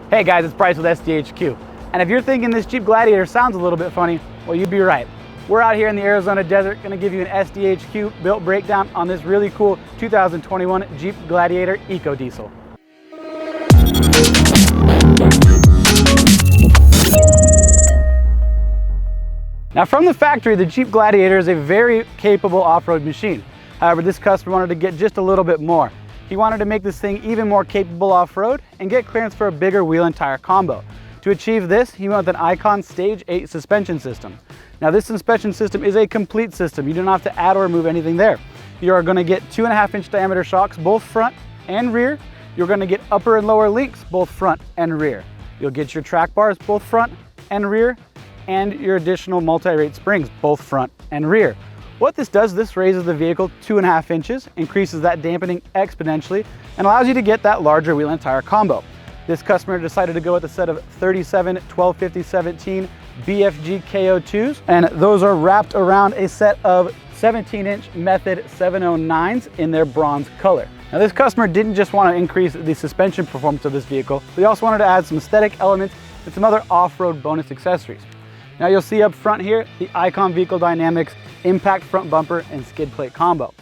Hey guys, it's Bryce with SDHQ. And if you're thinking this Jeep Gladiator sounds a little bit funny, well, you'd be right. We're out here in the Arizona desert gonna give you an SDHQ built breakdown on this really cool 2021 Jeep Gladiator EcoDiesel. Now from the factory, the Jeep Gladiator is a very capable off-road machine. However, this customer wanted to get just a little bit more. He wanted to make this thing even more capable off-road and get clearance for a bigger wheel and tire combo. To achieve this, he went with an Icon Stage 8 suspension system. Now this suspension system is a complete system. You don't have to add or remove anything there. You are going to get 2.5-inch diameter shocks, both front and rear. You're going to get upper and lower links, both front and rear. You'll get your track bars, both front and rear, and your additional multi-rate springs, both front and rear. What this does, this raises the vehicle 2.5 inches, increases that dampening exponentially, and allows you to get that larger wheel and tire combo. This customer decided to go with a set of 37 1250 17 BFG KO2s, and those are wrapped around a set of 17-inch Method 709s in their bronze color. Now this customer didn't just want to increase the suspension performance of this vehicle, but he also wanted to add some aesthetic elements and some other off-road bonus accessories. Now you'll see up front here, the Icon Vehicle Dynamics impact front bumper and skid plate combo.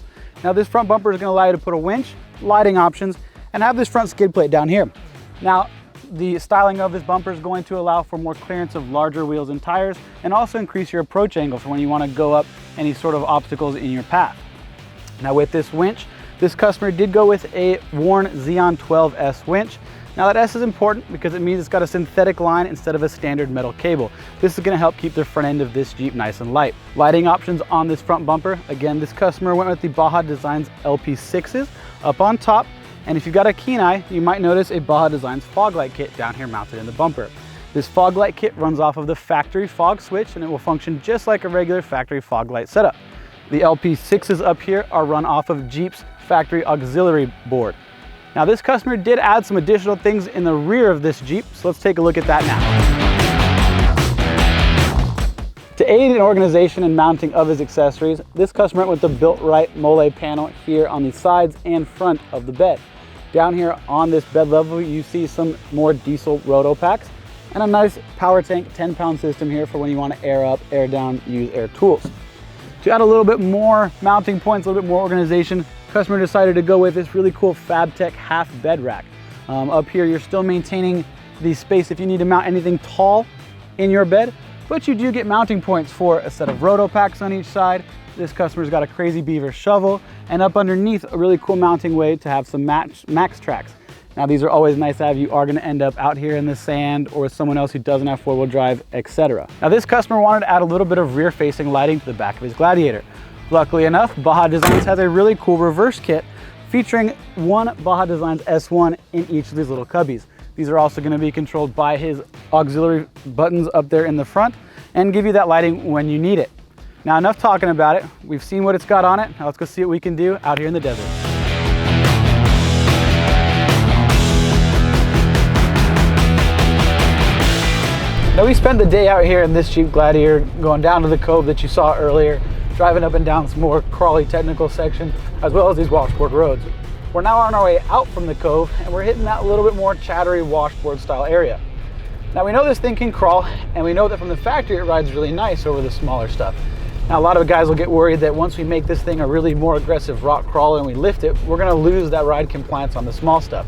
Now this front bumper is going to allow you to put a winch, lighting options, and have this front skid plate down here. Now the styling of this bumper is going to allow for more clearance of larger wheels and tires, and also increase your approach angle for when you want to go up any sort of obstacles in your path. Now with this winch, this customer did go with a Warn Xeon 12S winch. Now that S is important because it means it's got a synthetic line instead of a standard metal cable. This is going to help keep the front end of this Jeep nice and light. Lighting options on this front bumper. Again, this customer went with the Baja Designs LP6s up on top. And if you've got a keen eye, you might notice a Baja Designs fog light kit down here mounted in the bumper. This fog light kit runs off of the factory fog switch, and it will function just like a regular factory fog light setup. The LP6s up here are run off of Jeep's factory auxiliary board. Now this customer did add some additional things in the rear of this Jeep, so let's take a look at that now. To aid in organization and mounting of his accessories, this customer went with the Built Right Mole panel here on the sides and front of the bed. Down here on this bed level, you see some more diesel roto packs and a nice power tank 10-pound system here for when you want to air up, air down, use air tools. To add a little bit more mounting points, a little bit more organization, customer decided to go with this really cool FabTech half bed rack. Up here, you're still maintaining the space if you need to mount anything tall in your bed, but you do get mounting points for a set of roto packs on each side. This customer's got a Crazy Beaver shovel, and up underneath, a really cool mounting way to have some max tracks. Now these are always nice to have. You are going to end up out here in the sand or with someone else who doesn't have four-wheel drive, etc. Now this customer wanted to add a little bit of rear-facing lighting to the back of his Gladiator. Luckily enough, Baja Designs has a really cool reverse kit featuring one Baja Designs S1 in each of these little cubbies. These are also going to be controlled by his auxiliary buttons up there in the front and give you that lighting when you need it. Now enough talking about it. We've seen what it's got on it. Now let's go see what we can do out here in the desert. Now we spent the day out here in this Jeep Gladiator going down to the cove that you saw earlier, driving up and down some more crawly technical sections, as well as these washboard roads. We're now on our way out from the cove, and we're hitting that little bit more chattery washboard style area. Now we know this thing can crawl, and we know that from the factory it rides really nice over the smaller stuff. Now a lot of guys will get worried that once we make this thing a really more aggressive rock crawler and we lift it, we're gonna lose that ride compliance on the small stuff.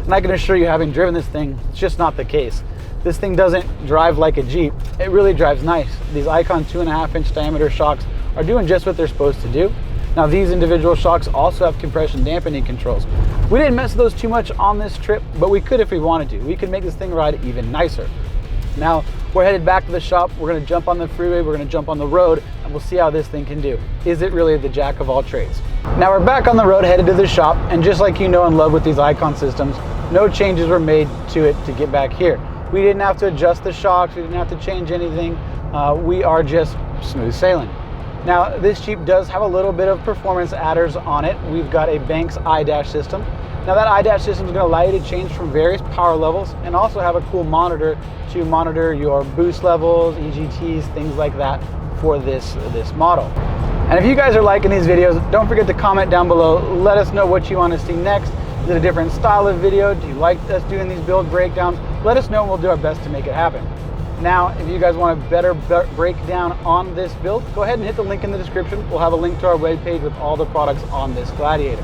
And I can assure you, having driven this thing, it's just not the case. This thing doesn't drive like a Jeep. It really drives nice. These Icon 2.5-inch diameter shocks are doing just what they're supposed to do. Now these individual shocks also have compression dampening controls. We didn't mess with those too much on this trip, but we could if we wanted to. We could make this thing ride even nicer. Now we're headed back to the shop. We're gonna jump on the freeway, we're gonna jump on the road, and we'll see how this thing can do. Is it really the jack of all trades? Now we're back on the road headed to the shop, and just like you know and love with these Icon systems, no changes were made to it to get back here. We didn't have to adjust the shocks, we didn't have to change anything. We are just smooth sailing. Now this Jeep does have a little bit of performance adders on it. We've got a Banks iDash system. Now that iDash system is going to allow you to change from various power levels and also have a cool monitor to monitor your boost levels, EGTs, things like that for this model. And if you guys are liking these videos, don't forget to comment down below. Let us know what you want to see next. Is it a different style of video? Do you like us doing these build breakdowns? Let us know and we'll do our best to make it happen. Now, if you guys want a better breakdown on this build, go ahead and hit the link in the description. We'll have a link to our webpage with all the products on this Gladiator.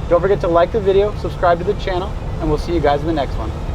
Don't forget to like the video, subscribe to the channel, and we'll see you guys in the next one.